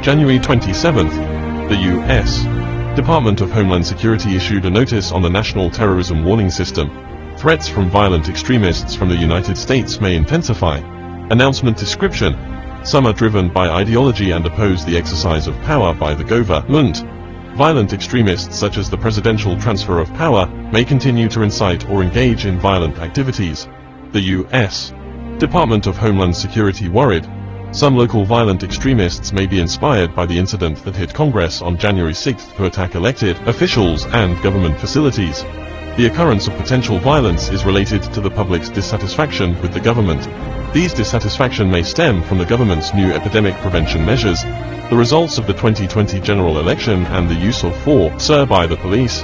January 27th, the U.S. Department of Homeland Security issued a notice on the National Terrorism Warning System. Threats from violent extremists from the United States may intensify. Announcement description: some are driven by ideology and oppose the exercise of power by the government. Violent extremists such as the presidential transfer of power may continue to incite or engage in violent activities. The U.S. Department of Homeland Security worried some local violent extremists may be inspired by the incident that hit Congress on January 6 to attack elected officials and government facilities. The occurrence of potential violence is related to the public's dissatisfaction with the government. These dissatisfaction may stem from the government's new epidemic prevention measures, the results of the 2020 general election, and the use of force by the police.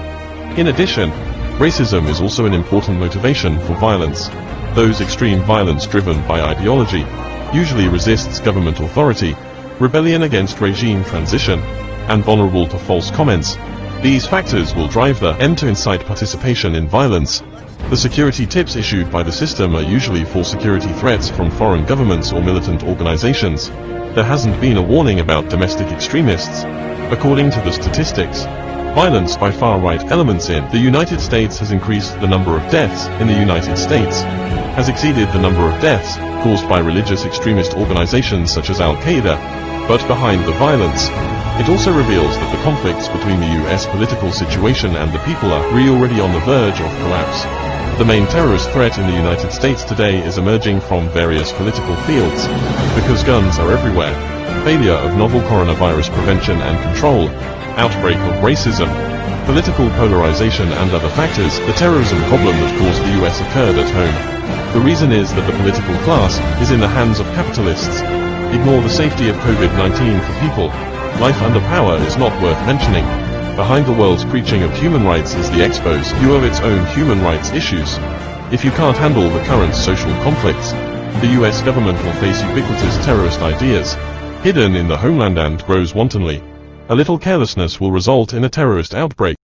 In addition, racism is also an important motivation for violence. Those extreme violence driven by ideology usually resists government authority, rebellion against regime transition, and vulnerable to false comments. These factors will drive them to incite participation in violence. The security tips issued by the system are usually for security threats from foreign governments or militant organizations. There hasn't been a warning about domestic extremists. According to the statistics, violence by far-right elements in the United States has increased. The number of deaths in the United States has exceeded the number of deaths caused by religious extremist organizations such as Al-Qaeda. But behind the violence, it also reveals that the conflicts between the U.S. political situation and the people are already on the verge of collapse. The main terrorist threat in the United States today is emerging from various political fields, because guns are everywhere. Failure of novel coronavirus prevention and control, outbreak of racism, political polarization and other factors. The terrorism problem that caused the US occurred at home. The reason is that the political class is in the hands of capitalists. Ignore the safety of COVID-19 for people. Life under power is not worth mentioning. Behind the world's preaching of human rights is the expose view of its own human rights issues. If you can't handle the current social conflicts, the US government will face ubiquitous terrorist ideas, hidden in the homeland and grows wantonly. A little carelessness will result in a terrorist outbreak.